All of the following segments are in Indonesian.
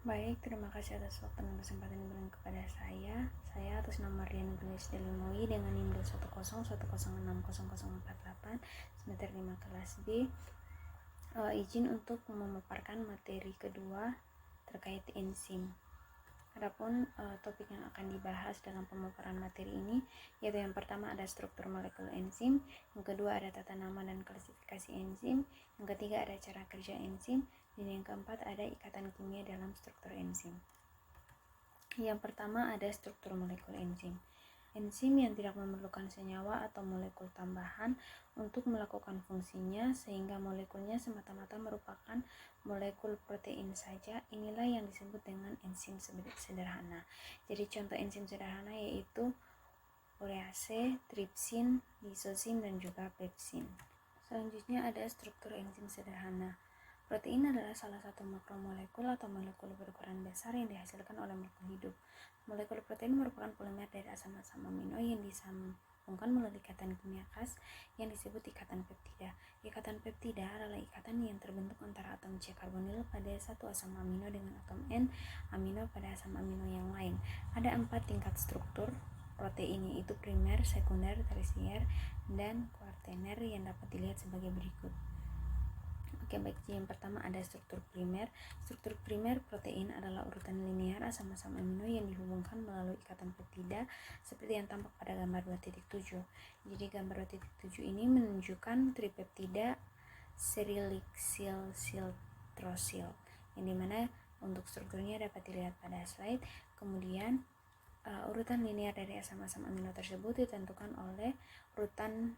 Baik, terima kasih atas waktu dan kesempatan yang diberikan kepada saya. Saya atas nama Rian Gulis Delimoyi dengan NIM 101060048 semester 5 kelas B. Izin untuk memaparkan materi kedua terkait enzim. Adapun topik yang akan dibahas dalam pemaparan materi ini yaitu yang pertama ada struktur molekul enzim, yang kedua ada tata nama dan klasifikasi enzim, yang ketiga ada cara kerja enzim, dan yang keempat ada ikatan kimia dalam struktur enzim. Yang pertama ada struktur molekul enzim. Enzim yang tidak memerlukan senyawa atau molekul tambahan untuk melakukan fungsinya sehingga molekulnya semata-mata merupakan molekul protein saja, inilah yang disebut dengan enzim sederhana. Jadi contoh enzim sederhana yaitu urease, tripsin, lisosim, dan juga pepsin. Selanjutnya ada struktur enzim sederhana. Protein adalah salah satu makromolekul atau molekul berukuran besar yang dihasilkan oleh makhluk hidup. Molekul protein merupakan polimer dari asam-asam amino yang disambungkan melalui ikatan kimia khas yang disebut ikatan peptida. Ikatan peptida adalah ikatan yang terbentuk antara atom C karbonil pada satu asam amino dengan atom N amino pada asam amino yang lain. Ada 4 tingkat struktur protein, yaitu primer, sekunder, tersier, dan kuaterner yang dapat dilihat sebagai berikut. Oke, baik. Yang pertama ada struktur primer. Struktur primer protein adalah urutan linear asam-asam amino yang dihubungkan melalui ikatan peptida seperti yang tampak pada gambar 2.7. Jadi gambar 2.7 ini menunjukkan tripeptida serilixil siltrosil, yang dimana untuk strukturnya dapat dilihat pada slide. Kemudian urutan linear dari asam-asam amino tersebut ditentukan oleh urutan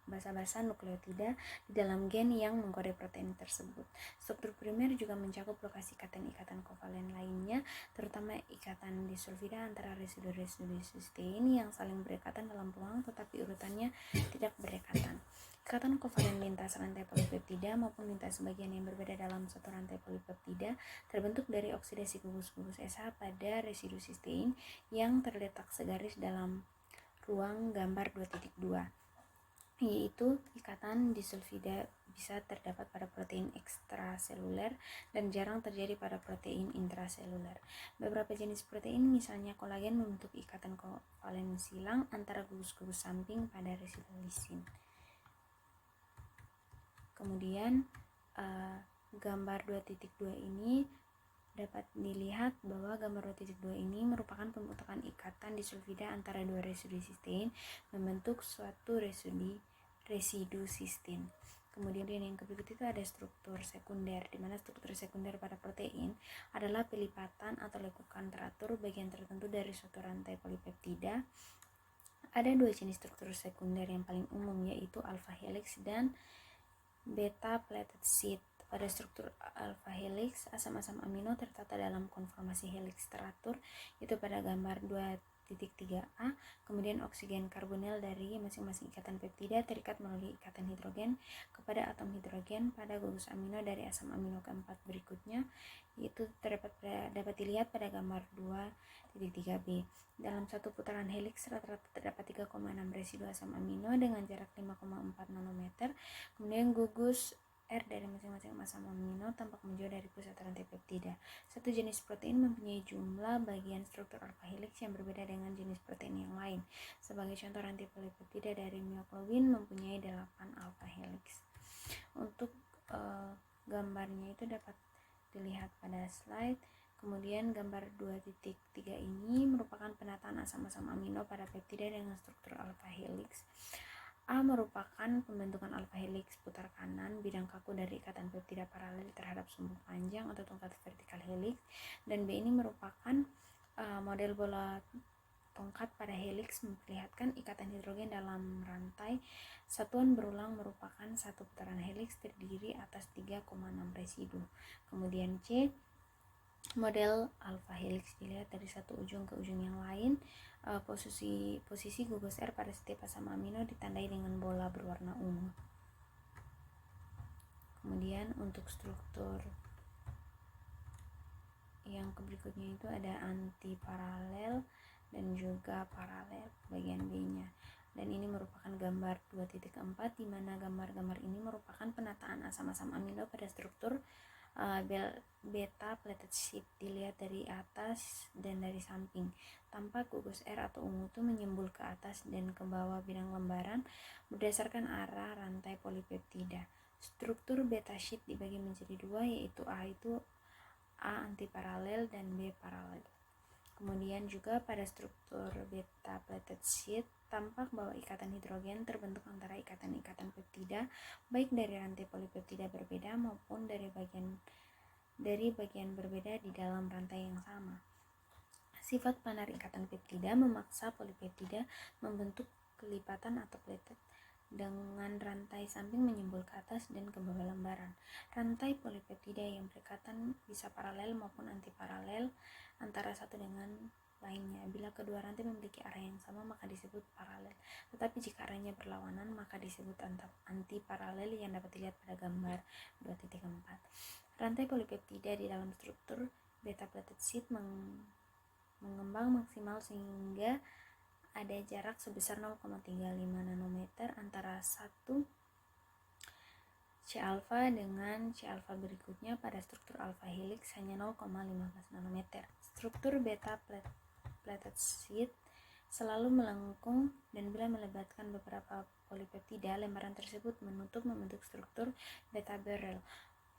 basa-basa nukleotida di dalam gen yang mengkode protein tersebut. Struktur primer juga mencakup lokasi ikatan-ikatan kovalen lainnya, terutama ikatan disulfida antara residu-residu sistein yang saling berdekatan dalam peluang tetapi urutannya tidak berdekatan. Ikatan kovalen lintas rantai polipeptida maupun lintas bagian yang berbeda dalam satu rantai polipeptida terbentuk dari oksidasi gugus-gugus SH pada residu sistein yang terletak segaris dalam ruang gambar 2.2, yaitu ikatan disulfida bisa terdapat pada protein ekstraseluler dan jarang terjadi pada protein intraseluler. Beberapa jenis protein misalnya kolagen membentuk ikatan kovalen silang antara gugus-gugus samping pada residu lisin. Kemudian gambar 2.2 ini dapat dilihat bahwa gambar 2.2 ini merupakan pembentukan ikatan disulfida antara dua residu sistein membentuk suatu residu sistein. Kemudian yang berikut itu ada struktur sekunder, di mana struktur sekunder pada protein adalah pelipatan atau lekukan teratur bagian tertentu dari suatu rantai polipeptida. Ada 2 jenis struktur sekunder yang paling umum, yaitu alpha helix dan beta plated sheet. Pada struktur alpha helix, asam-asam amino tertata dalam konformasi helix teratur, yaitu pada gambar 2.3a. Kemudian oksigen karbonil dari masing-masing ikatan peptida terikat melalui ikatan hidrogen kepada atom hidrogen pada gugus amino dari asam amino keempat berikutnya, yaitu dapat dilihat pada gambar 2.3b. Dalam satu putaran helix rata-rata terdapat 3,6 residu asam amino dengan jarak 5,4 nanometer. Kemudian gugus R dari masing-masing asam amino tampak menjauh dari pusat rantai peptida. Satu jenis protein mempunyai jumlah bagian struktur alpha helix yang berbeda dengan jenis protein yang lain. Sebagai contoh, rantai polipeptida dari mioglobin mempunyai 8 alpha helix. Untuk gambarnya itu dapat dilihat pada slide. Kemudian gambar 2.3 ini merupakan penataan asam-asam amino pada peptida dengan struktur alpha helix. A merupakan pembentukan alpha helix putar kanan bidang kaku dari ikatan peptida paralel terhadap sumbu panjang atau tongkat vertikal helix, dan B ini merupakan model bola tongkat pada helix memperlihatkan ikatan hidrogen dalam rantai. Satuan berulang merupakan satu putaran helix terdiri atas 3,6 residu. Kemudian C, model alpha helix dilihat dari satu ujung ke ujung yang lain. Posisi gugus R pada setiap asam amino ditandai dengan bola berwarna ungu. Kemudian untuk struktur yang berikutnya itu ada antiparalel dan juga paralel bagian B-nya. Dan ini merupakan gambar 2.4, di mana gambar-gambar ini merupakan penataan asam-asam amino pada struktur Beta plated sheet dilihat dari atas dan dari samping. Tampak gugus air atau ungu itu menyembul ke atas dan ke bawah bidang lembaran berdasarkan arah rantai polipeptida. Struktur beta sheet dibagi menjadi dua, yaitu A itu A antiparalel dan B paralel. Kemudian juga pada struktur beta plated sheet tampak bahwa ikatan hidrogen terbentuk antara ikatan-ikatan peptida baik dari rantai polipeptida berbeda maupun dari bagian berbeda di dalam rantai yang sama. Sifat planar ikatan peptida memaksa polipeptida membentuk kelipatan atau plated dengan rantai samping menyembul ke atas dan ke bawah lembaran. Rantai polipeptida yang berikatan bisa paralel maupun antiparalel antara satu dengan lainnya. Bila kedua rantai memiliki arah yang sama maka disebut paralel. Tetapi jika arahnya berlawanan maka disebut antiparalel yang dapat dilihat pada gambar 2.4. Rantai polipeptida di dalam struktur beta plated sheet mengembang maksimal sehingga ada jarak sebesar 0,35 nanometer antara satu C-alpha dengan C-alpha berikutnya. Pada struktur alpha helix hanya 0,15 nanometer. Struktur beta plated sheet selalu melengkung dan bila melibatkan beberapa polipeptida, lembaran tersebut membentuk struktur beta barrel.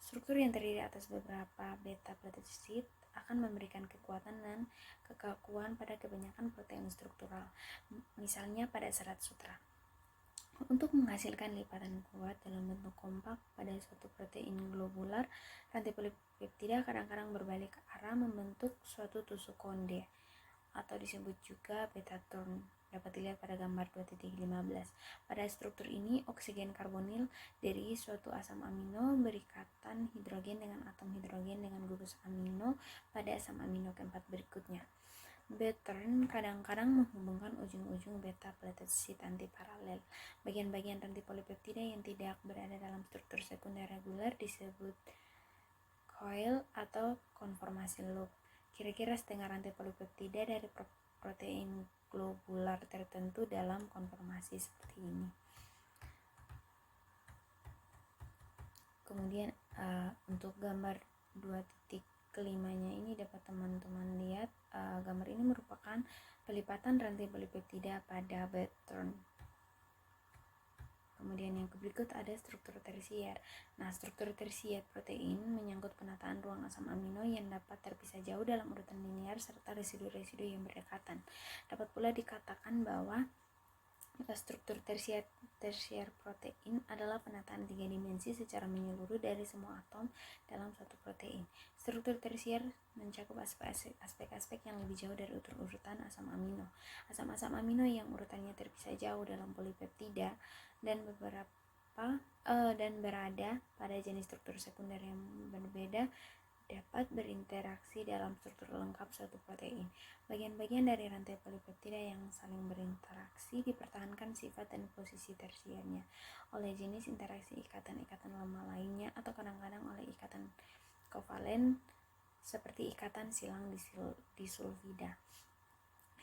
Struktur yang terdiri atas beberapa beta plated sheet akan memberikan kekuatan dan kekakuan pada kebanyakan protein struktural, misalnya pada serat sutra. Untuk menghasilkan lipatan kuat dalam bentuk kompak pada suatu protein globular, rantai polipeptida kadang-kadang berbalik arah membentuk suatu tusuk konde atau disebut juga beta turn. Dapat dilihat pada gambar 2.15. Pada struktur ini, oksigen karbonil dari suatu asam amino berikatan hidrogen dengan atom hidrogen dengan gugus amino pada asam amino keempat berikutnya. B-turn kadang-kadang menghubungkan ujung-ujung beta plated sheet antiparalel. Bagian-bagian rantai polipeptida yang tidak berada dalam struktur sekunder reguler disebut coil atau konformasi loop. Kira-kira setengah rantai polipeptida dari protein globular tertentu dalam konformasi seperti ini. Kemudian untuk gambar 2.5-nya ini dapat teman-teman lihat, gambar ini merupakan pelipatan rantai polipeptida pada B-turn. Kemudian yang berikut ada struktur tersier. Nah, struktur tersier protein menyangkut penataan ruang asam amino yang dapat terpisah jauh dalam urutan linear serta residu-residu yang berdekatan. Dapat pula dikatakan bahwa struktur tersier protein adalah penataan 3 dimensi secara menyeluruh dari semua atom dalam suatu protein. Struktur tersier mencakup aspek-aspek yang lebih jauh dari urutan asam amino. Asam-asam amino yang urutannya terpisah jauh dalam polipeptida dan berada pada jenis struktur sekunder yang berbeda dapat berinteraksi dalam struktur lengkap suatu protein. Bagian-bagian dari rantai polipeptida yang saling berinteraksi dipertahankan sifat dan posisi tersiernya oleh jenis interaksi ikatan-ikatan lemah lainnya atau kadang-kadang oleh ikatan kovalen seperti ikatan silang disulfida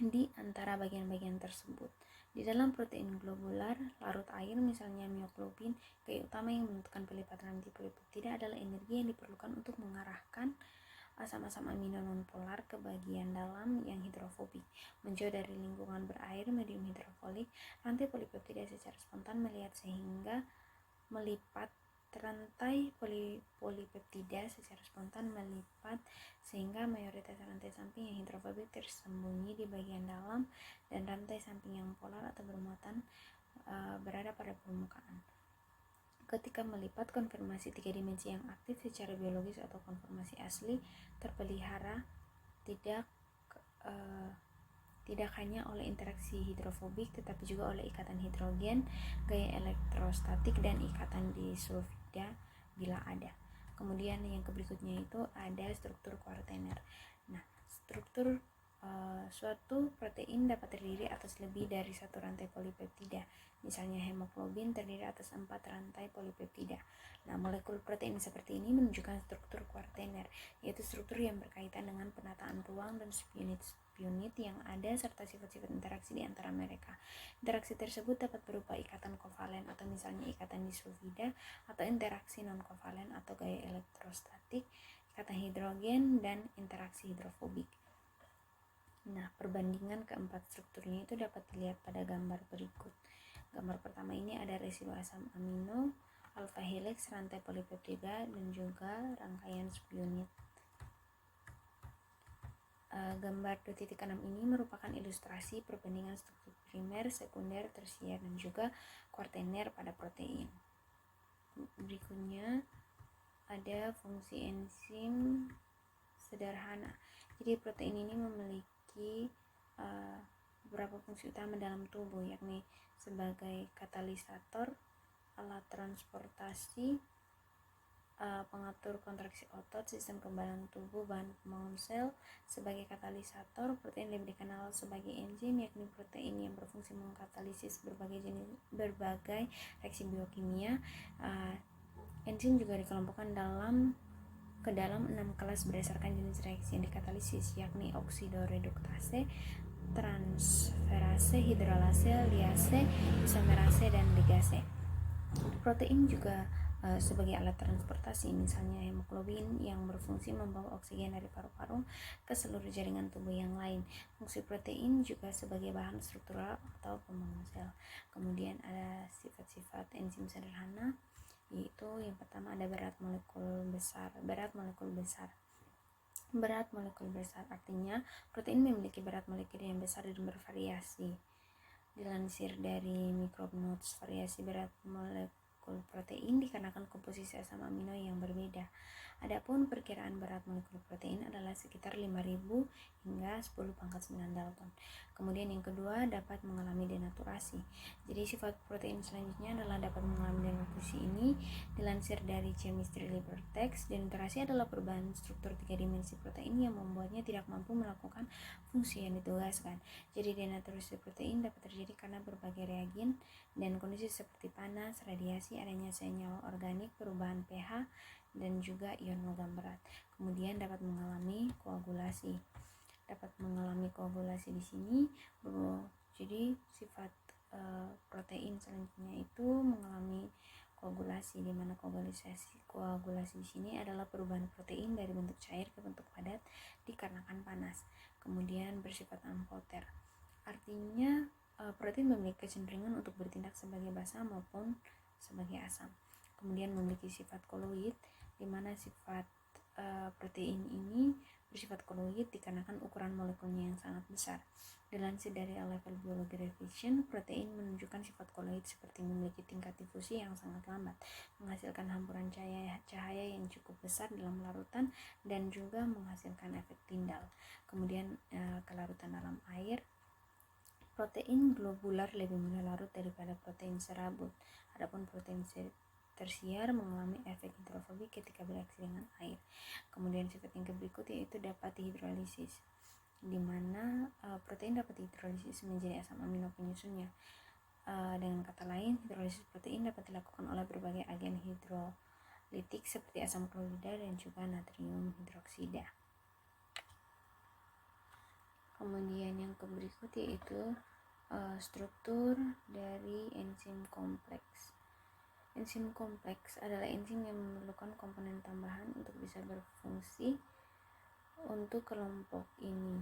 di antara bagian-bagian tersebut. Di dalam protein globular, larut air misalnya mioglobin, gaya utama yang menentukan pelipatan rantai polipeptida adalah energi yang diperlukan untuk mengarahkan asam-asam amino nonpolar ke bagian dalam yang hidrofobik. Menjauh dari lingkungan berair medium hidrofolik, rantai polipeptida secara spontan melihat sehingga melipat rantai polipeptida secara spontan melipat sehingga mayoritas rantai samping yang hidrofobik tersembunyi di bagian dalam dan rantai samping yang polar atau bermuatan berada pada permukaan. Ketika melipat, konformasi 3 dimensi yang aktif secara biologis atau konformasi asli terpelihara tidak hanya oleh interaksi hidrofobik tetapi juga oleh ikatan hidrogen, gaya elektrostatik, dan ikatan disulfida bila ada. Kemudian yang berikutnya itu ada struktur kuartener. Nah, struktur suatu protein dapat terdiri atas lebih dari satu rantai polipeptida. Misalnya hemoglobin terdiri atas 4 rantai polipeptida. Nah, molekul protein seperti ini menunjukkan struktur kuartener, yaitu struktur yang berkaitan dengan penataan ruang dan subunit yang ada serta sifat-sifat interaksi di antara mereka. Interaksi tersebut dapat berupa ikatan kovalen atau misalnya ikatan disulfida atau interaksi non-kovalen atau gaya elektrostatik ikatan hidrogen, dan interaksi hidrofobik. Nah, perbandingan keempat strukturnya itu dapat dilihat pada gambar berikut. Gambar pertama ini ada residu asam amino, alpha helix, rantai polipeptida, dan juga rangkaian subunit. Gambar 2.6 ini merupakan ilustrasi perbandingan struktur primer, sekunder, tersier, dan juga kuaterner pada protein. Berikutnya ada fungsi enzim sederhana. Jadi protein ini memiliki beberapa fungsi utama dalam tubuh, yakni sebagai katalisator, alat transportasi, pengatur kontraksi otot, sistem kekebalan tubuh, bahan pembangun sel. Sebagai katalisator, protein lebih dikenal sebagai enzim, yakni protein yang berfungsi mengkatalisis berbagai reaksi biokimia. Enzim juga dikelompokkan ke dalam 6 kelas berdasarkan jenis reaksi yang dikatalisis, yakni oksidoreduktase, transferase, hidrolase, liase, isomerase, dan ligase. Protein juga sebagai alat transportasi, misalnya hemoglobin yang berfungsi membawa oksigen dari paru-paru ke seluruh jaringan tubuh yang lain. Fungsi protein juga sebagai bahan struktural atau pembangun sel. Kemudian ada sifat-sifat enzim sederhana, yaitu yang pertama ada berat molekul besar. Berat molekul besar artinya protein memiliki berat molekul yang besar dan bervariasi. Dilansir dari Micronotes, variasi berat molekul protein dikarenakan komposisi asam amino yang berbeda. Adapun perkiraan berat molekul protein adalah sekitar 5.000 hingga 10⁻⁹ Dalton. Kemudian yang kedua, dapat mengalami denaturasi. Jadi sifat protein selanjutnya adalah dapat mengalami denaturasi. Ini dilansir dari Chemistry Library Text. Denaturasi adalah perubahan struktur 3 dimensi protein yang membuatnya tidak mampu melakukan fungsi yang ditugaskan. Jadi denaturasi protein dapat terjadi karena berbagai reagen dan kondisi seperti panas, radiasi, adanya senyawa organik, perubahan pH, dan juga ion logam berat. Kemudian dapat mengalami koagulasi. Di sini, jadi sifat protein selanjutnya itu mengalami koagulasi, di mana koagulasi di sini adalah perubahan protein dari bentuk cair ke bentuk padat dikarenakan panas. Kemudian bersifat amfoter, artinya protein memiliki kecenderungan untuk bertindak sebagai basa maupun sebagai asam. Kemudian memiliki sifat koloid, di mana sifat protein ini bersifat koloid dikarenakan ukuran molekulnya yang sangat besar. Dilansir dari A-Level Biology Revision, protein menunjukkan sifat koloid seperti memiliki tingkat difusi yang sangat lambat, menghasilkan hamburan cahaya yang cukup besar dalam larutan, dan juga menghasilkan efek tindal. Kemudian kelarutan dalam air, protein globular lebih mudah larut daripada protein serabut. Adapun protein tersier mengalami efek hidrofobik ketika bereaksi dengan air. Kemudian sifat yang berikut yaitu dapat dihidrolisis, di mana protein dapat dihidrolisis menjadi asam amino penyusunnya. Dengan kata lain, hidrolisis protein dapat dilakukan oleh berbagai agen hidrolitik seperti asam klorida dan juga natrium hidroksida. Kemudian yang berikut yaitu struktur dari enzim kompleks. Enzim kompleks adalah enzim yang memerlukan komponen tambahan untuk bisa berfungsi. Untuk kelompok ini,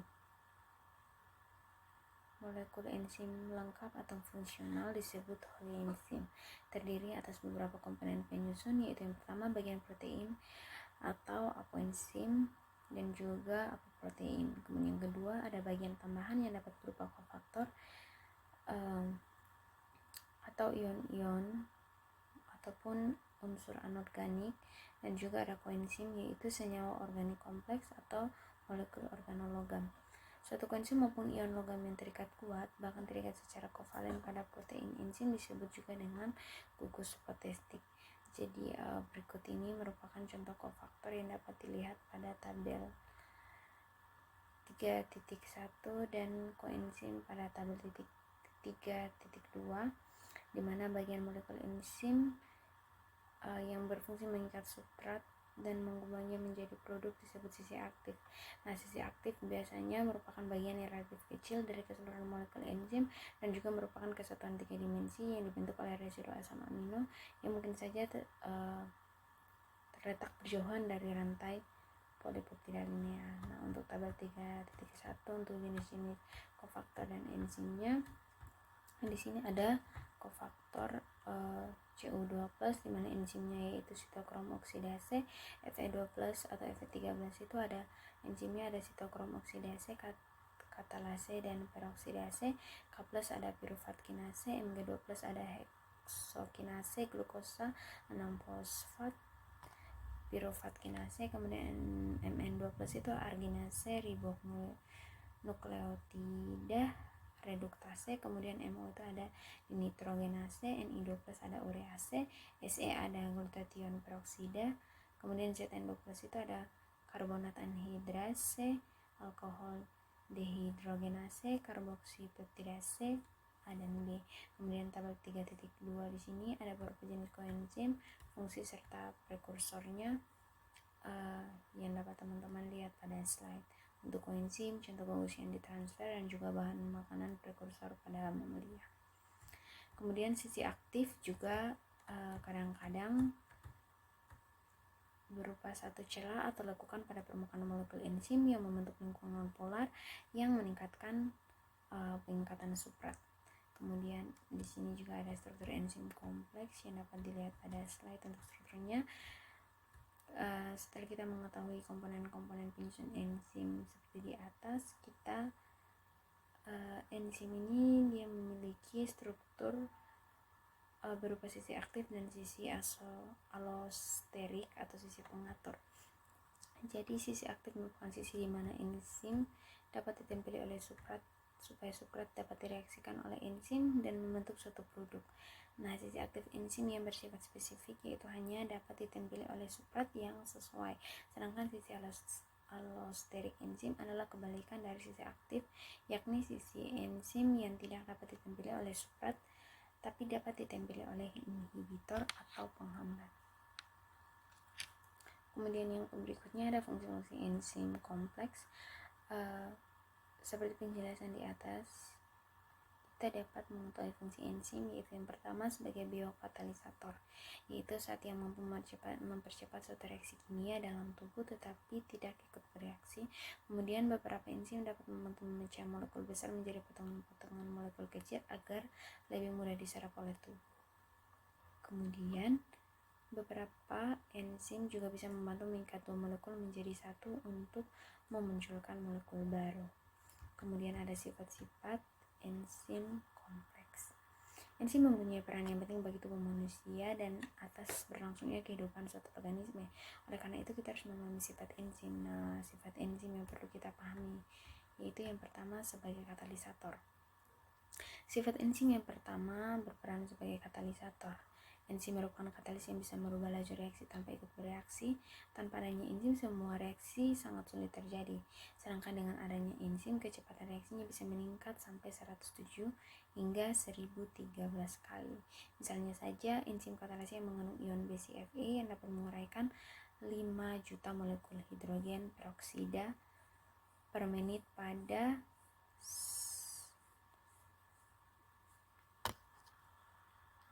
molekul enzim lengkap atau fungsional disebut whole enzim, terdiri atas beberapa komponen penyusun, yaitu yang pertama bagian protein atau apoenzim dan juga apoprotein. Kemudian yang kedua ada bagian tambahan yang dapat berupa kofaktor atau ion-ion ataupun unsur anorganik, dan juga ada koenzim yaitu senyawa organik kompleks atau molekul organologam. Suatu koenzim maupun ion logam yang terikat kuat, bahkan terikat secara kovalen pada protein enzim, disebut juga dengan gugus protestik. Jadi berikut ini merupakan contoh kofaktor yang dapat dilihat pada tabel 3.1 dan koenzim pada tabel 3.2, di mana bagian molekul enzim yang berfungsi mengikat substrat dan mengubahnya menjadi produk disebut sisi aktif. Nah, sisi aktif biasanya merupakan bagian yang relatif kecil dari keseluruhan molekul enzim dan juga merupakan kesatuan 3 dimensi yang dibentuk oleh residu asam amino yang mungkin saja terletak berjauhan dari rantai polipeptida tidak linear. Nah, untuk tabel 3.1 untuk jenis-jenis kofaktor dan enzimnya, di sini ada kofaktor Cu2+, di mana enzimnya yaitu sitokrom oksidase. Fe2+ atau Fe13 itu ada enzimnya, ada sitokrom oksidase, katalase dan peroksidase. K+ ada piruvat kinase, Mg2+ ada heksokinase, glukosa 6-fosfat piruvat kinase. Kemudian Mn2+ itu arginase, ribonukleotida reduktase. Kemudian MO itu ada dinitrogenase, Ni2+ ada urease, Se ada glutathione peroksida. Kemudian Zn2+ itu ada karbonat anhidrase, alkohol dehidrogenase, karboksipeptidase A dan B. Kemudian tabel 3.2 di sini ada beberapa jenis koenzim, fungsi serta prekursornya yang dapat teman-teman lihat pada slide. Untuk koenzim, contoh bagus yang ditransfer dan juga bahan makanan prekursor pada mamalia. Kemudian sisi aktif juga kadang-kadang berupa satu celah atau lekukan pada permukaan molekul enzim yang membentuk lingkungan polar yang meningkatkan peningkatan suprat. Kemudian di sini juga ada struktur enzim kompleks yang dapat dilihat pada slide untuk strukturnya. Setelah kita mengetahui komponen-komponen penyusun enzim seperti di atas, kita enzim ini dia memiliki struktur berupa sisi aktif dan sisi allosterik atau sisi pengatur. Jadi sisi aktif merupakan sisi di mana enzim dapat ditempeli oleh suprat supaya suprat dapat direaksikan oleh enzim dan membentuk suatu produk. Nah, sisi aktif enzim yang bersifat spesifik yaitu hanya dapat ditempeli oleh suprat yang sesuai. Sedangkan sisi allosterik enzim adalah kebalikan dari sisi aktif, yakni sisi enzim yang tidak dapat ditempeli oleh suprat tapi dapat ditempeli oleh inhibitor atau penghambat. Kemudian yang berikutnya ada fungsi-fungsi enzim kompleks. Seperti penjelasan di atas, kita dapat mengetahui fungsi enzim, yaitu yang pertama sebagai biokatalisator, yaitu saat yang mampu mempercepat suatu reaksi kimia dalam tubuh tetapi tidak ikut bereaksi. Kemudian beberapa enzim dapat membantu memecah molekul besar menjadi potongan-potongan molekul kecil agar lebih mudah diserap oleh tubuh. Kemudian beberapa enzim juga bisa membantu mengikat dua molekul menjadi satu untuk memunculkan molekul baru. Kemudian ada sifat-sifat enzim kompleks. Enzim mempunyai peran yang penting bagi tubuh manusia dan atas berlangsungnya kehidupan suatu organisme. Oleh karena itu kita harus memahami sifat enzim. Nah, sifat enzim yang perlu kita pahami yaitu yang pertama sebagai katalisator. Sifat enzim yang pertama berperan sebagai katalisator. Enzim merupakan katalis yang bisa merubah laju reaksi tanpa ikut bereaksi. Tanpa adanya enzim, semua reaksi sangat sulit terjadi. Sedangkan dengan adanya enzim, kecepatan reaksinya bisa meningkat sampai 107 hingga 1013 kali. Misalnya saja, enzim katalis yang mengandung ion BCFE yang dapat menguraikan 5 juta molekul hidrogen peroksida per menit pada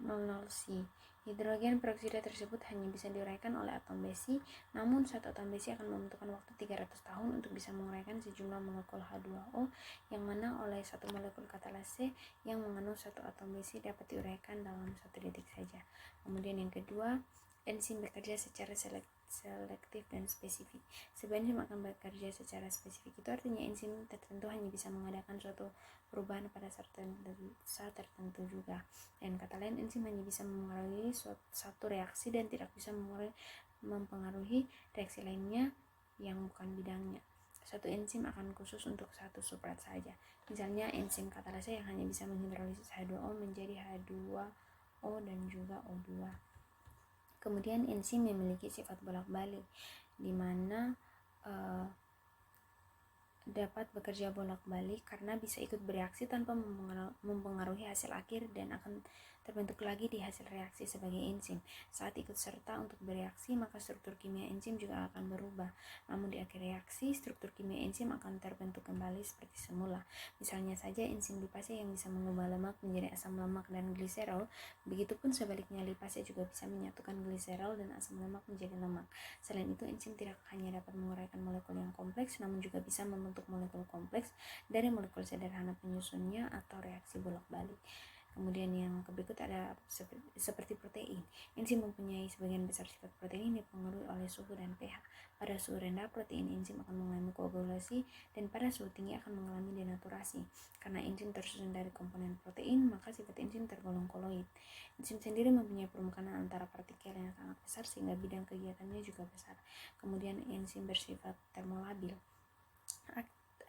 00C. Hidrogen peroksida tersebut hanya bisa diuraikan oleh atom besi, namun satu atom besi akan membutuhkan waktu 300 tahun untuk bisa menguraikan sejumlah molekul H2O, yang mana oleh satu molekul katalase yang mengandung satu atom besi dapat diuraikan dalam 1 detik saja. Kemudian yang kedua, enzim bekerja secara selektif dan spesifik. Sebuah enzim akan bekerja secara spesifik, itu artinya enzim tertentu hanya bisa mengadakan suatu perubahan pada saat tertentu juga. Dan kata lain, enzim hanya bisa mempengaruhi satu reaksi dan tidak bisa mempengaruhi reaksi lainnya yang bukan bidangnya. Satu enzim akan khusus untuk satu suprat saja. Misalnya enzim katalase yang hanya bisa menghidrolisis H2O menjadi H2O dan juga O2. Kemudian enzim memiliki sifat bolak-balik, di mana dapat bekerja bolak-balik karena bisa ikut bereaksi tanpa mempengaruhi hasil akhir dan akan terbentuk lagi di hasil reaksi sebagai enzim. Saat ikut serta untuk bereaksi, maka struktur kimia enzim juga akan berubah. Namun di akhir reaksi, struktur kimia enzim akan terbentuk kembali seperti semula. Misalnya saja enzim lipase yang bisa mengubah lemak menjadi asam lemak dan gliserol, begitupun sebaliknya lipase juga bisa menyatukan gliserol dan asam lemak menjadi lemak. Selain itu, enzim tidak hanya dapat menguraikan molekul yang kompleks, namun juga bisa membentuk molekul kompleks dari molekul sederhana penyusunnya atau reaksi bolak-balik. Kemudian yang berikut ada seperti protein. Enzim mempunyai sebagian besar sifat protein dipengaruhi oleh suhu dan pH. Pada suhu rendah, protein enzim akan mengalami koagulasi, dan pada suhu tinggi akan mengalami denaturasi. Karena enzim tersusun dari komponen protein, maka sifat enzim tergolong koloid. Enzim sendiri mempunyai permukaan antara partikel yang sangat besar sehingga bidang kegiatannya juga besar. Kemudian enzim bersifat termolabil.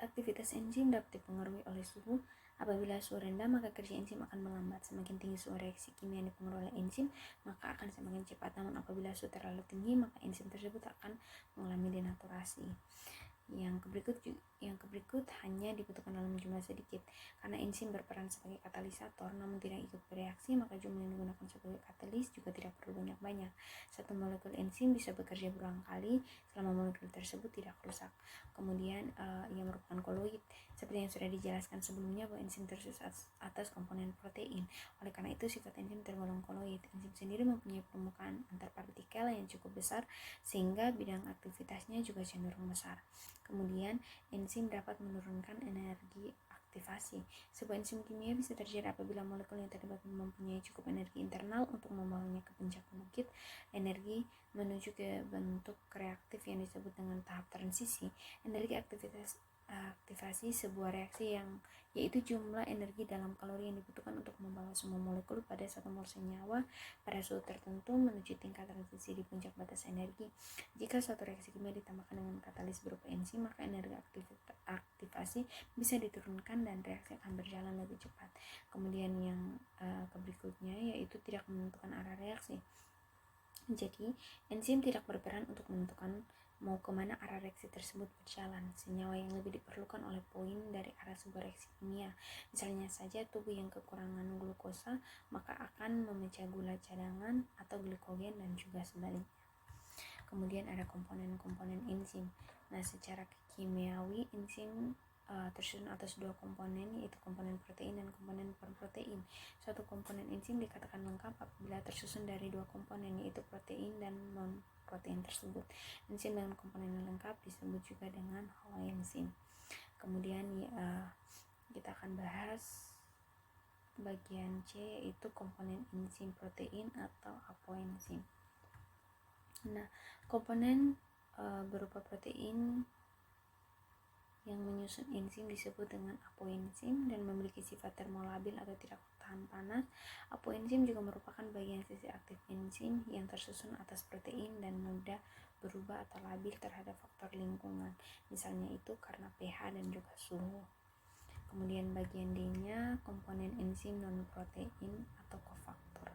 Aktivitas enzim dapat dipengaruhi oleh suhu. Apabila suhu rendah, maka kerja enzim akan melambat. Semakin tinggi suhu reaksi kimia yang dipengaruhi oleh enzim, maka akan semakin cepat. Namun apabila suhu terlalu tinggi, maka enzim tersebut akan mengalami denaturasi. Yang berikut hanya dibutuhkan dalam jumlah sedikit. Karena enzim berperan sebagai katalisator namun tidak ikut bereaksi, maka jumlah yang digunakan sebagai katalis juga tidak perlu banyak-banyak. Satu molekul enzim bisa bekerja berulang kali selama molekul tersebut tidak rusak. Kemudian ia merupakan koloid. Seperti yang sudah dijelaskan sebelumnya bahwa enzim tersusun atas komponen protein. Oleh karena itu sifat enzim tergolong koloid. Enzim sendiri mempunyai permukaan antar partikel yang cukup besar sehingga bidang aktivitasnya juga cenderung besar. Kemudian enzim dapat menurunkan energi aktivasi. Sebuah enzim kimia bisa terjadi apabila molekul yang terlibat mempunyai cukup energi internal untuk membawanya ke puncak bukit energi menuju ke bentuk reaktif yang disebut dengan tahap transisi. Energi aktivasi sebuah reaksi yaitu jumlah energi dalam kalori yang dibutuhkan untuk membawa semua molekul pada satu mol senyawa pada suhu tertentu menuju tingkat transisi di puncak batas energi. Jika suatu reaksi kimia ditambahkan dengan katalis berupa enzim, maka energi aktivasi bisa diturunkan dan reaksi akan berjalan lebih cepat. Kemudian yang berikutnya yaitu tidak menentukan arah reaksi. Jadi, enzim tidak berperan untuk menentukan mau kemana arah reaksi tersebut berjalan. Senyawa yang lebih diperlukan oleh poin dari arah sebuah reaksi kimia. Misalnya saja tubuh yang kekurangan glukosa, maka akan memecah gula cadangan atau glikogen dan juga sebaliknya. Kemudian ada komponen-komponen enzim. Nah, secara kimiawi enzim tersusun atas dua komponen, yaitu komponen protein dan komponen non-protein. Suatu komponen enzim dikatakan lengkap apabila tersusun dari dua komponen, yaitu protein dan non-protein tersebut. Enzim dengan komponen yang lengkap disebut juga dengan holoenzim. Kemudian kita akan bahas bagian C, yaitu komponen enzim protein atau apoenzim. Nah, komponen berupa protein yang menyusun enzim disebut dengan apoenzim dan memiliki sifat termolabil atau tidak tahan panas. Apoenzim juga merupakan bagian sisi aktif enzim yang tersusun atas protein dan mudah berubah atau labil terhadap faktor lingkungan, misalnya itu karena pH dan juga suhu. Kemudian bagian D-nya komponen enzim non-protein atau kofaktor.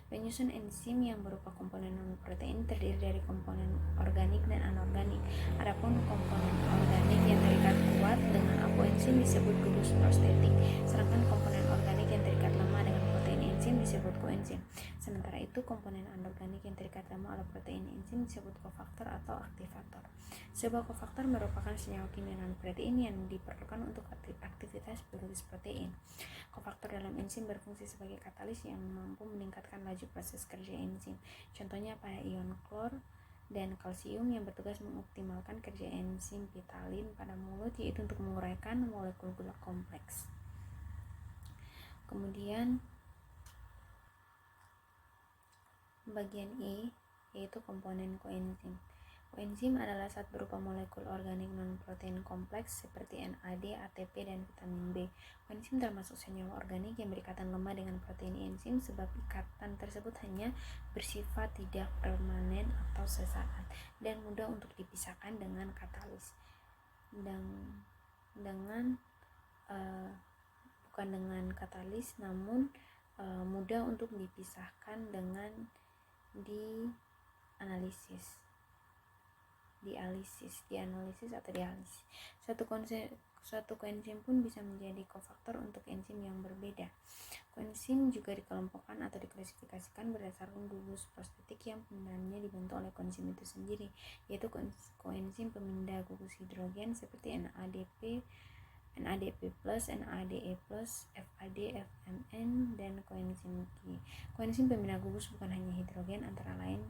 Penyusun enzim yang berupa komponen non-protein terdiri dari komponen organik dan anorganik. Adapun komponen organik yang terikat kuat dengan apoenzim disebut gugus prostetik, sedangkan komponen organik yang terikat lemah dengan protein enzim disebut koenzim. Sementara itu, komponen anorganik yang terikat lemah oleh protein enzim disebut kofaktor atau aktivator. Sebuah kofaktor merupakan senyawa kimia non-protein yang diperlukan untuk aktivitas biologis protein. Kofaktor dalam enzim berfungsi sebagai katalis yang mampu meningkatkan laju proses kerja enzim. Contohnya pada ion klor dan kalsium yang bertugas mengoptimalkan kerja enzim vitalin pada mulut, yaitu untuk menguraikan molekul gula kompleks. Kemudian bagian E, yaitu komponen koenzim. Koenzim adalah zat berupa molekul organik non-protein kompleks seperti NAD, ATP, dan vitamin B. Koenzim termasuk senyawa organik yang berikatan lemah dengan protein enzim sebab ikatan tersebut hanya bersifat tidak permanen atau sesaat dan mudah untuk dipisahkan dengan katalis. Bukan dengan katalis, namun mudah untuk dipisahkan dengan dianalisis atau dialisis. Suatu koenzim pun bisa menjadi kofaktor untuk enzim yang berbeda. Koenzim juga dikelompokkan atau diklasifikasikan berdasarkan gugus prostetik yang pemindahannya dibantu oleh koenzim itu sendiri, yaitu koenzim pemindah gugus hidrogen seperti NADP, NADP+, NADE+, FAD, FMN, dan koenzim Q. Koenzim pemindah gugus bukan hanya hidrogen, antara lain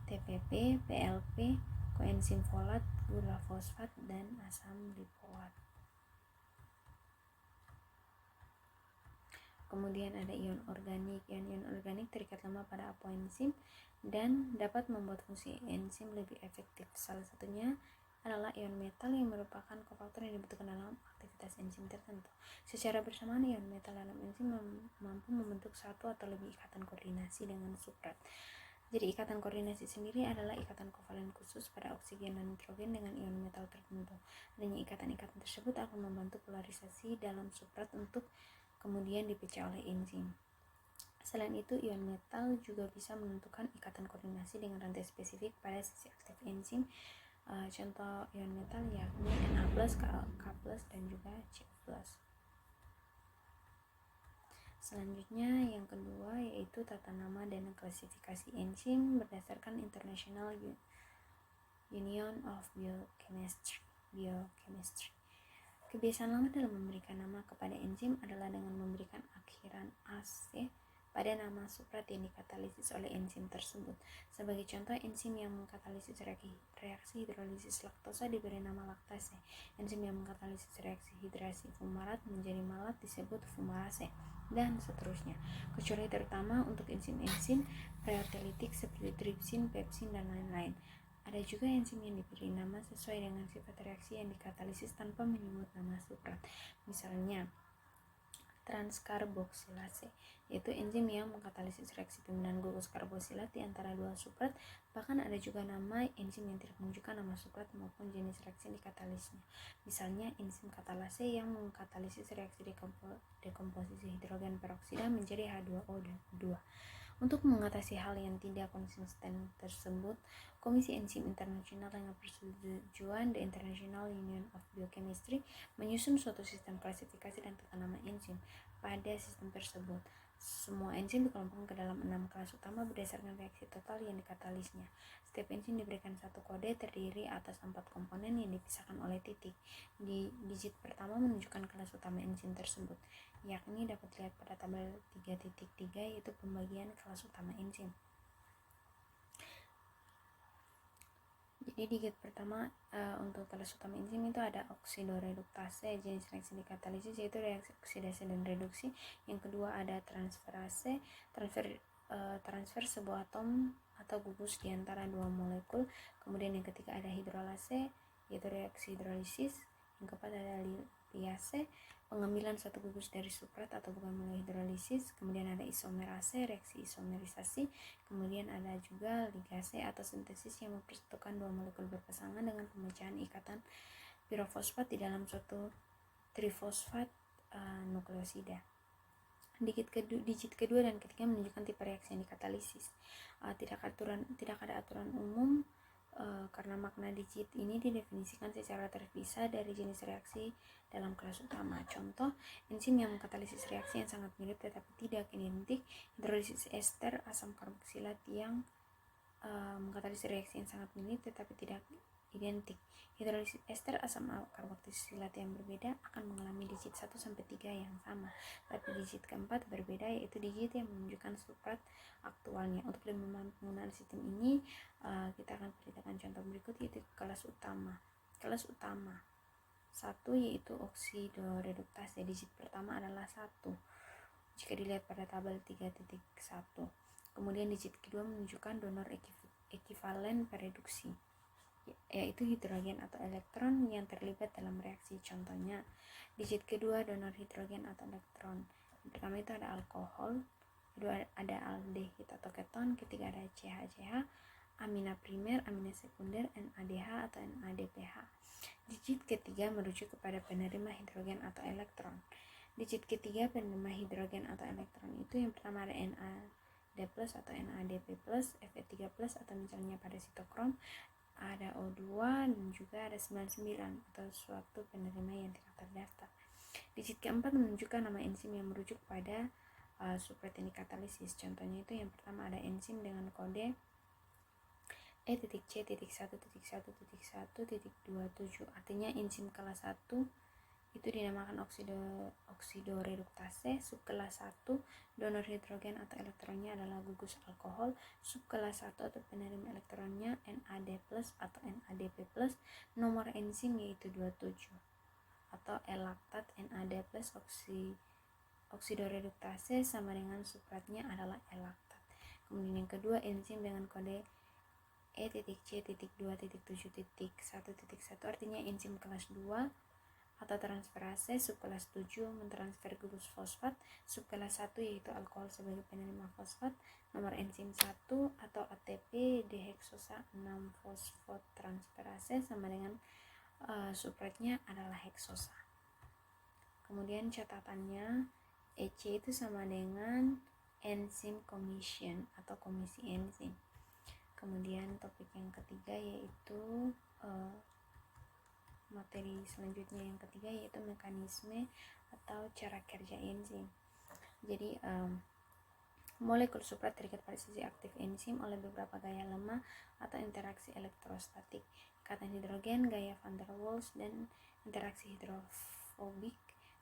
TPP, PLP, koenzim folat, gula fosfat, dan asam lipoat. Kemudian ada ion organik. Ion organik terikat lemah pada apoenzim dan dapat membuat fungsi enzim lebih efektif. Salah satunya adalah ion metal yang merupakan kofaktor yang dibutuhkan dalam aktivitas enzim tertentu. Secara bersamaan, ion metal dalam enzim mampu membentuk satu atau lebih ikatan koordinasi dengan substrat. Jadi ikatan koordinasi sendiri adalah ikatan kovalen khusus pada oksigen dan nitrogen dengan ion metal tertentu. Adanya ikatan-ikatan tersebut akan membantu polarisasi dalam substrat untuk kemudian dipecah oleh enzim. Selain itu, ion metal juga bisa menentukan ikatan koordinasi dengan rantai spesifik pada sisi aktif enzim. Contoh ion metal yakni Na+, K+, dan juga CO+. Selanjutnya yang kedua yaitu tata nama dan klasifikasi enzim berdasarkan International Union of Biochemistry. Kebiasaan lama dalam memberikan nama kepada enzim adalah dengan memberikan akhiran AC pada nama substrat yang dikatalisis oleh enzim tersebut. Sebagai contoh, enzim yang mengkatalisis reaksi hidrolisis laktosa diberi nama laktase. Enzim yang mengkatalisis reaksi hidrasi fumarat menjadi malat disebut fumarase, dan seterusnya. Kecuali terutama untuk enzim-enzim proteolitik seperti tripsin, pepsin, dan lain-lain. Ada juga enzim yang diberi nama sesuai dengan sifat reaksi yang dikatalisis tanpa menyebut nama substrat. Misalnya, transkarboksilase, yaitu enzim yang mengkatalisis reaksi pemindahan gugus karboksilat di antara dua substrat. Bahkan ada juga nama enzim yang tidak menunjukkan nama substrat maupun jenis reaksi yang dikatalisisnya. Misalnya, enzim katalase yang mengkatalisis reaksi dekomposisi hidrogen peroksida menjadi H2O2. Untuk mengatasi hal yang tidak konsisten tersebut, Komisi Enzim Internasional dengan persetujuan The International Union of Biochemistry menyusun suatu sistem klasifikasi dan tata nama enzim. Pada sistem tersebut, semua enzim dikelompokkan ke dalam 6 kelas utama berdasarkan reaksi total yang dikatalisisnya. Setiap enzim diberikan satu kode terdiri atas 4 komponen yang dipisahkan oleh titik. Di digit pertama menunjukkan kelas utama enzim tersebut, yakni dapat dilihat pada tabel 3.3, yaitu pembagian kelas utama enzim. Jadi digit pertama untuk kelas utama enzim itu ada oksidoreduktase, jenis reaksi dikatalisis yaitu reaksi oksidasi dan reduksi. Yang kedua ada transferase, transfer sebuah atom atau gugus di antara dua molekul. Kemudian yang ketiga ada hidrolase, yaitu reaksi hidrolisis. Yang keempat ada liase, pengambilan satu gugus dari substrat atau bukan melalui hidrolisis. Kemudian ada isomerase, reaksi isomerisasi. Kemudian ada juga ligase atau sintesis yang mempersatukan dua molekul berpasangan dengan pemecahan ikatan pirofosfat di dalam suatu trifosfat nukleosida. Digit kedua dan ketiga menunjukkan tipe reaksi yang dikatalisis. Tidak ada aturan umum karena makna digit ini didefinisikan secara terpisah dari jenis reaksi dalam kelas utama. Contoh, enzim yang mengkatalisis reaksi yang sangat mirip tetapi tidak identik, hidrolisis ester asam karboksilat yang mengkatalisis reaksi yang sangat mirip tetapi tidak identik. Hidrolisis ester asam karboksilat yang berbeda akan mengalami digit 1-3 yang sama, tapi digit keempat berbeda, yaitu digit yang menunjukkan substrat aktualnya. Untuk lebih memahami penggunaan sistem ini, kita akan perhatikan contoh berikut, yaitu kelas utama. Kelas utama 1 yaitu oksidoreduktase, digit pertama adalah 1 jika dilihat pada tabel 3.1. Kemudian digit kedua menunjukkan donor ekivalen pereduksi, yaitu hidrogen atau elektron yang terlibat dalam reaksi. Contohnya, digit kedua donor hidrogen atau elektron. Yang pertama itu ada alkohol, kedua ada aldehid atau keton, ketiga ada CH, amina primer, amina sekunder, NADH atau NADPH. Digit ketiga merujuk kepada penerima hidrogen atau elektron. Digit ketiga penerima hidrogen atau elektron itu yang pertama ada NAD+ atau NADP+, Fe3+ atau misalnya pada sitokrom, ada O2 dan juga ada 99 atau suatu penerima yang tidak terdaftar. Digit keempat menunjukkan nama enzim yang merujuk pada substrat yang dikatalisis. Contohnya itu yang pertama ada enzim dengan kode E.C.1.1.1.1.27. Artinya enzim kelas 1 itu dinamakan oksidoreduktase. Subkelas 1 donor hidrogen atau elektronnya adalah gugus alkohol. Subkelas 1 atau penerima elektronnya NAD+ atau NADP+. Nomor enzim yaitu 27 atau L-laktat NAD+ oksidoreduktase sama dengan substratnya adalah L-laktat. Kemudian yang kedua enzim dengan kode E.C.2.7.1.1 artinya enzim kelas 2 atau transferase. Subkelas 7 mentransfer gugus fosfat. Subkelas 1 yaitu alkohol sebagai penerima fosfat. Nomor enzim 1 atau ATP deheksosa 6 fosfottransferase sama dengan substratnya adalah heksosa. Kemudian catatannya EC itu sama dengan enzim commission atau komisi enzim. Kemudian topik yang ketiga yaitu materi selanjutnya yang ketiga yaitu mekanisme atau cara kerja enzim. Jadi molekul substrat terikat pada sisi aktif enzim oleh beberapa gaya lemah atau interaksi elektrostatik, ikatan hidrogen, gaya van der Waals, dan interaksi hidrofobik,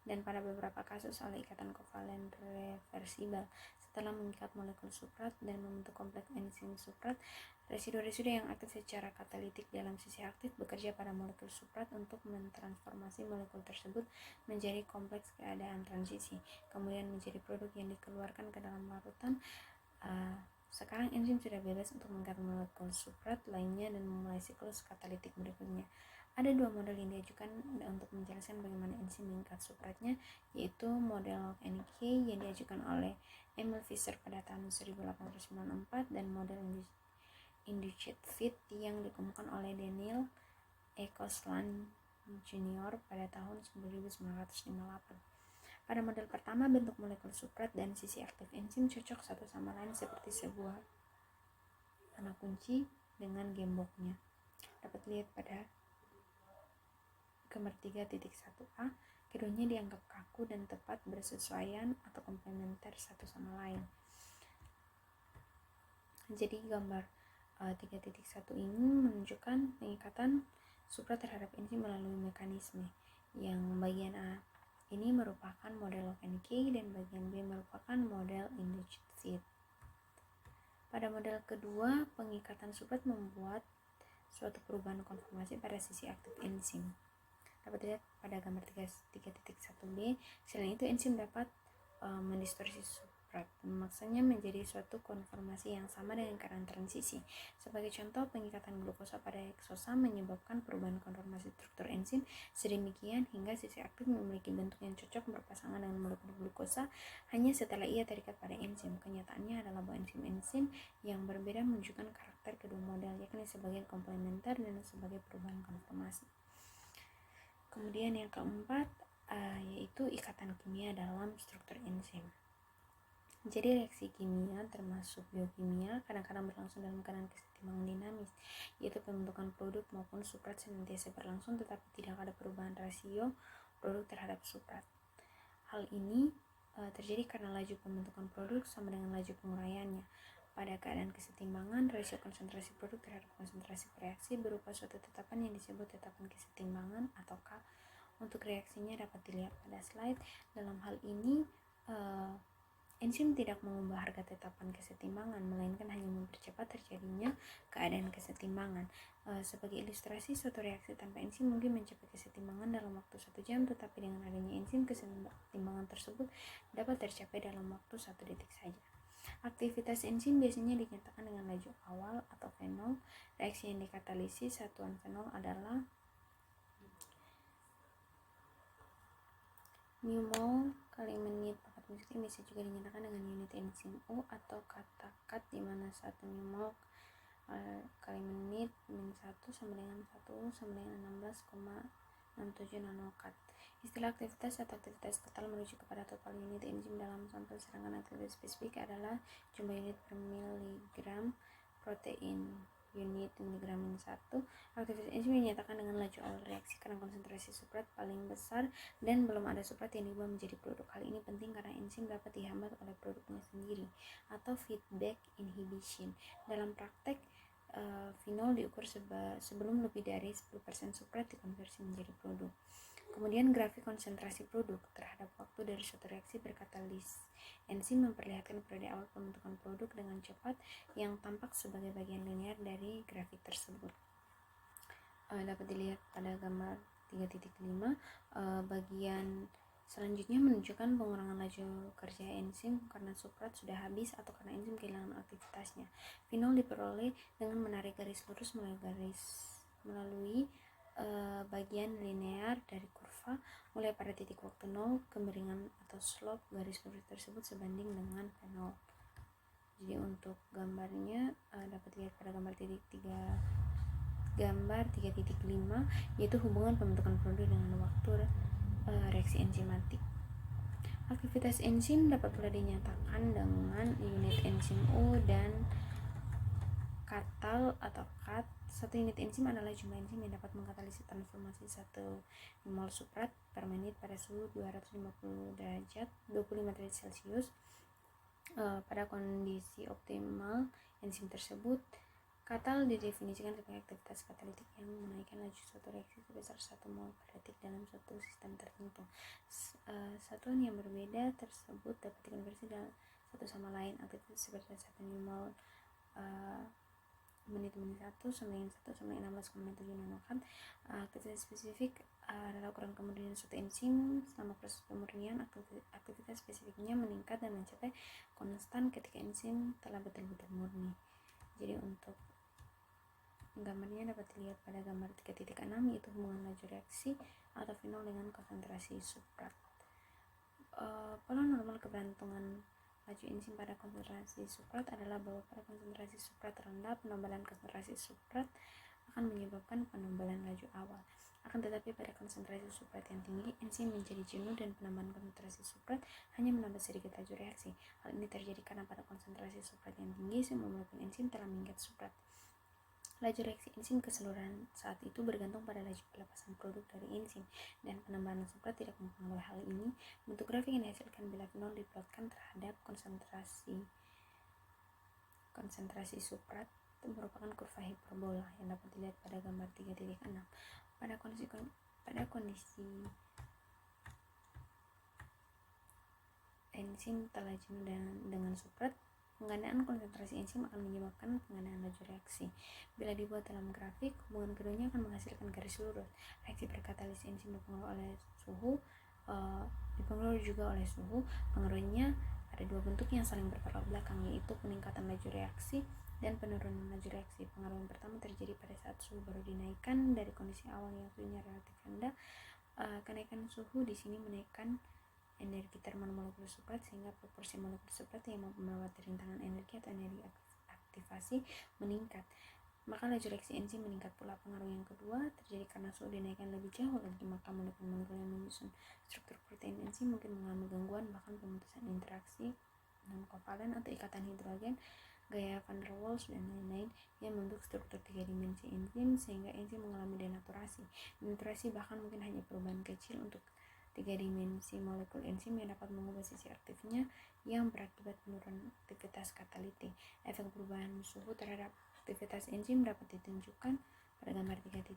dan pada beberapa kasus oleh ikatan kovalen reversibel. Setelah mengikat molekul substrat dan membentuk kompleks enzim substrat, residu-residu yang aktif secara katalitik dalam sisi aktif bekerja pada molekul substrat untuk mentransformasi molekul tersebut menjadi kompleks keadaan transisi, kemudian menjadi produk yang dikeluarkan ke dalam larutan. Sekarang enzim sudah bebas untuk mengikat molekul substrat lainnya dan memulai siklus katalitik berikutnya. Ada dua model yang diajukan untuk menjelaskan bagaimana enzim mengikat substratnya, yaitu model Log-NK yang diajukan oleh Emil Fischer pada tahun 1894 dan model induced fit yang dikemukakan oleh Daniel E. Koslan Jr. pada tahun 1958. Pada model pertama, bentuk molekul substrat dan sisi aktif enzim cocok satu sama lain seperti sebuah anak kunci dengan gemboknya. Dapat lihat pada gambar 3.1a, keduanya dianggap kaku dan tepat bersesuaian atau komplementer satu sama lain. Jadi gambar 3.1 ini menunjukkan pengikatan substrat terhadap enzim melalui mekanisme. Yang bagian A ini merupakan model Log-NK dan bagian B merupakan model induced fit. Pada model kedua, pengikatan substrat membuat suatu perubahan konformasi pada sisi aktif enzim. Dapat dilihat pada gambar 3.1b. Selain itu, enzim dapat mendistorsi substrat, memaksanya menjadi suatu konformasi yang sama dengan keadaan transisi. Sebagai contoh, pengikatan glukosa pada heksosa menyebabkan perubahan konformasi struktur enzim sedemikian hingga sisi aktif memiliki bentuk yang cocok berpasangan dengan molekul glukosa hanya setelah ia terikat pada enzim. Kenyataannya adalah bahwa enzim-enzim yang berbeda menunjukkan karakter kedua model, yakni sebagai komplementer dan sebagai perubahan konformasi. Kemudian yang keempat yaitu ikatan kimia dalam struktur enzim. Jadi reaksi kimia termasuk biokimia kadang-kadang berlangsung dalam keadaan kesetimbangan dinamis, yaitu pembentukan produk maupun substrat senantiasa berlangsung tetapi tidak ada perubahan rasio produk terhadap substrat. Hal ini terjadi karena laju pembentukan produk sama dengan laju penguraiannya. Pada keadaan kesetimbangan, rasio konsentrasi produk terhadap konsentrasi reaksi berupa suatu tetapan yang disebut tetapan kesetimbangan atau K. Untuk reaksinya dapat dilihat pada slide. Dalam hal ini, enzim tidak mengubah harga tetapan kesetimbangan, melainkan hanya mempercepat terjadinya keadaan kesetimbangan. Sebagai ilustrasi, suatu reaksi tanpa enzim mungkin mencapai kesetimbangan dalam waktu 1 jam, tetapi dengan adanya enzim, kesetimbangan tersebut dapat tercapai dalam waktu 1 detik saja. Aktivitas enzim biasanya dinyatakan dengan laju awal atau fenol. Reaksi yang dikatalisis satuan fenol adalah μmol kali menit per menit, bisa juga dinyatakan dengan unit enzim U atau kata kat, di mana 1 μmol kali menit min 1 sama dengan 1 sama dengan 16,67 nanokat. Istilah aktivitas atau aktivitas total merujuk kepada total unit enzim dalam sampel, sedangkan aktivitas spesifik adalah jumlah unit per miligram protein unit miligram 1. Aktivitas enzim dinyatakan dengan laju awal reaksi karena konsentrasi substrat paling besar dan belum ada substrat yang diubah menjadi produk. Hal ini penting karena enzim dapat dihambat oleh produknya sendiri atau feedback inhibition. Dalam praktek, fenol diukur sebelum lebih dari 10% substrat dikonversi menjadi produk. Kemudian grafik konsentrasi produk terhadap waktu dari suatu reaksi berkatalis enzim memperlihatkan periode awal pembentukan produk dengan cepat yang tampak sebagai bagian linear dari grafik tersebut. Dapat dilihat pada gambar 3.5. Bagian selanjutnya menunjukkan pengurangan laju kerja enzim karena substrat sudah habis atau karena enzim kehilangan aktivitasnya. Fenol diperoleh dengan menarik garis lurus melalui bagian linear dari kurva mulai pada titik waktu 0. Kemiringan atau slope garis lurus tersebut sebanding dengan fenol. Jadi untuk gambarnya dapat dilihat pada gambar 3.5, yaitu hubungan pembentukan produk dengan waktu reaksi enzimatik. Aktivitas enzim dapat pula dinyatakan dengan unit enzim U dan katal atau kat. Satu unit enzim adalah jumlah enzim yang dapat mengkatalisis transformasi 1 mol substrat per menit pada suhu 250 derajat 25 derajat Celcius. Pada kondisi optimal enzim tersebut, katal didefinisikan sebagai aktivitas katalitik yang menaikkan laju suatu reaksi sebesar 1 mol per detik dalam suatu sistem tertentu. Satuan yang berbeda tersebut dapat dikonversi dalam satu sama lain. Aktivitas sebesar 1 mol menit-menit 1 sama dengan 1 sama 16,7 nanokat. Aktivitas spesifik adalah ukuran kemurnian suatu enzim selama proses pemurnian. Aktivitas spesifiknya meningkat dan mencapai konstan ketika enzim telah betul-betul murni. Jadi untuk gambarnya dapat dilihat pada gambar 3.6, yaitu hubungan laju reaksi atau fenol dengan konsentrasi substrat. Pola normal keberlantungan laju enzim pada konsentrasi substrat adalah bahwa pada konsentrasi substrat rendah, penambahan konsentrasi substrat akan menyebabkan penambahan laju awal. Akan tetapi pada konsentrasi substrat yang tinggi, enzim menjadi jenuh dan penambahan konsentrasi substrat hanya menambah sedikit laju reaksi. Hal ini terjadi karena pada konsentrasi substrat yang tinggi, semua molekul enzim telah mengikat substrat. Laju reaksi enzim keseluruhan saat itu bergantung pada laju pelepasan produk dari enzim, dan penambahan substrat tidak mempengaruhi hal ini. Bentuk grafik yang dihasilkan bila fenol diplotkan terhadap konsentrasi substrat merupakan kurva hiperbola yang dapat dilihat pada gambar 3.6. Pada kondisi enzim telah jenuh dengan substrat, penggandaan konsentrasi enzim akan menyebabkan penggandaan laju reaksi. Bila dibuat dalam grafik, hubungan keduanya akan menghasilkan garis lurus. Reaksi berkatalis enzim dipengaruhi juga oleh suhu. Pengaruhnya ada dua bentuk yang saling bertolak belakang, yaitu peningkatan laju reaksi dan penurunan laju reaksi. Pengaruh yang pertama terjadi pada saat suhu baru dinaikkan dari kondisi awal yang suhunya relatif rendah. Kenaikan suhu di sini menaikkan energi termal molekul substrat sehingga proporsi molekul substrat yang mampu melewati rintangan energi atau energi aktivasi meningkat. Maka laju reaksi enzim meningkat pula. Pengaruh yang kedua terjadi karena suhu dinaikkan lebih jauh lagi, maka molekul-molekul yang menyusun struktur protein enzim mungkin mengalami gangguan, bahkan pemutusan interaksi non-kovalen atau ikatan hidrogen, gaya van der Waals, dan lain-lain yang membentuk struktur 3 dimensi enzim sehingga enzim mengalami denaturasi. Denaturasi bahkan mungkin hanya perubahan kecil untuk 3 dimensi molekul enzim yang dapat mengubah sisi aktifnya yang berakibat penurunan aktivitas katalitik. Efek perubahan suhu terhadap aktivitas enzim dapat ditunjukkan pada gambar 3.7,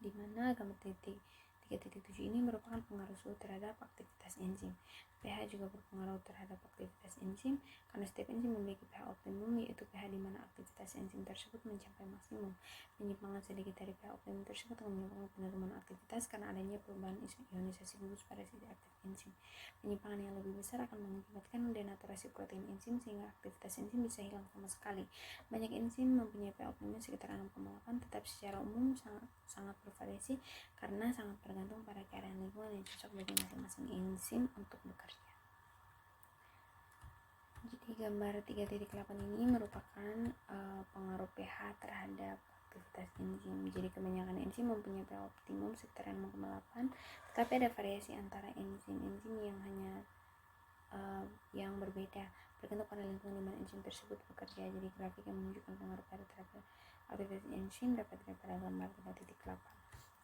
di mana gambar 3.7 ini merupakan pengaruh suhu terhadap aktivitas enzim. pH juga berpengaruh terhadap aktivitas enzim karena setiap enzim memiliki pH optimum, yaitu pH di mana aktivitas enzim tersebut mencapai maksimum. Penyimpangan sedikit dari pH optimum tersebut akan menyebabkan penurunan aktivitas karena adanya perubahan ionisasi gugus pada sisi aktif enzim. Penyimpangan yang lebih besar akan mengakibatkan denaturasi protein enzim sehingga aktivitas enzim bisa hilang sama sekali. Banyak enzim mempunyai pH optimum sekitar 6,8, tetapi secara umum sangat bervariasi karena sangat bergantung pada keadaan lingkungan yang cocok bagi masing-masing enzim untuk bekerja. Jadi gambar 3.8 ini merupakan pengaruh pH terhadap aktivitas enzim. Jadi kebanyakan enzim mempunyai pH optimum sekitar 6,8, tetapi ada variasi antara enzim-enzim yang berbeda. bergantung pada lingkungan di mana enzim tersebut bekerja. Jadi grafik yang menunjukkan pengaruh terhadap aktivitas enzim dapat dilihat pada gambar 3.8.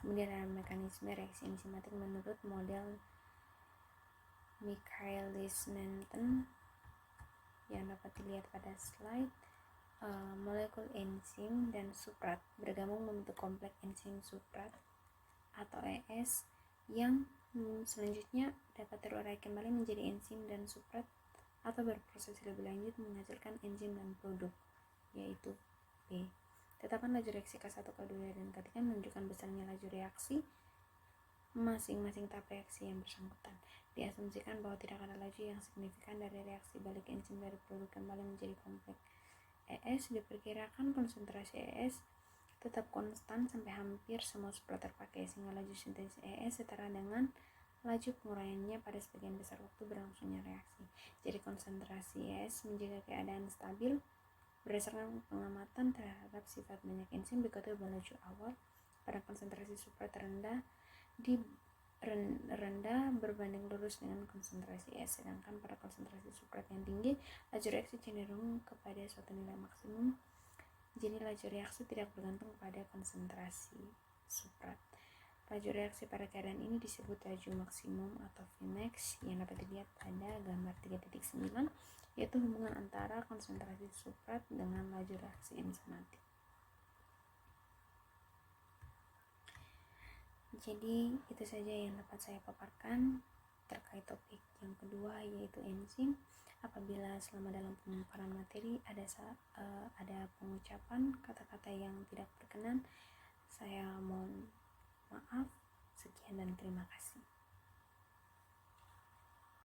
Kemudian ada mekanisme reaksi enzimatik menurut model Michaelis-Menten yang dapat dilihat pada slide. Molekul enzim dan substrat bergabung membentuk kompleks enzim substrat atau ES yang selanjutnya dapat terurai kembali menjadi enzim dan substrat atau berproses lebih lanjut menghasilkan enzim dan produk, yaitu B. Tetapan laju reaksi K1, K2, dan K3 menunjukkan besarnya laju reaksi masing-masing tahap reaksi yang bersangkutan. Diasumsikan bahwa tidak ada laju yang signifikan dari reaksi balik enzim dari produk kembali menjadi kompleks ES. Diperkirakan konsentrasi ES tetap konstan sampai hampir semua substrat terpakai, sehingga laju sintesis ES setara dengan laju penguraiannya pada sebagian besar waktu berlangsungnya reaksi. Jadi konsentrasi ES menjaga keadaan stabil berdasarkan pengamatan terhadap sifat banyak enzim. Berikutnya laju awal pada konsentrasi substrat rendah berbanding lurus dengan konsentrasi ES, sedangkan pada konsentrasi substrat yang tinggi laju reaksi cenderung kepada suatu nilai maksimum. Jadi laju reaksi tidak bergantung pada konsentrasi substrat. Laju reaksi pada keadaan ini disebut laju maksimum atau Vmax yang dapat dilihat pada gambar 3.9, yaitu hubungan antara konsentrasi substrat dengan laju reaksi enzimatik. Jadi itu saja yang dapat saya paparkan terkait topik yang kedua, yaitu enzim. Apabila selama dalam pemaparan materi ada pengucapan kata-kata yang tidak berkenan, saya mohon maaf. Sekian dan terima kasih.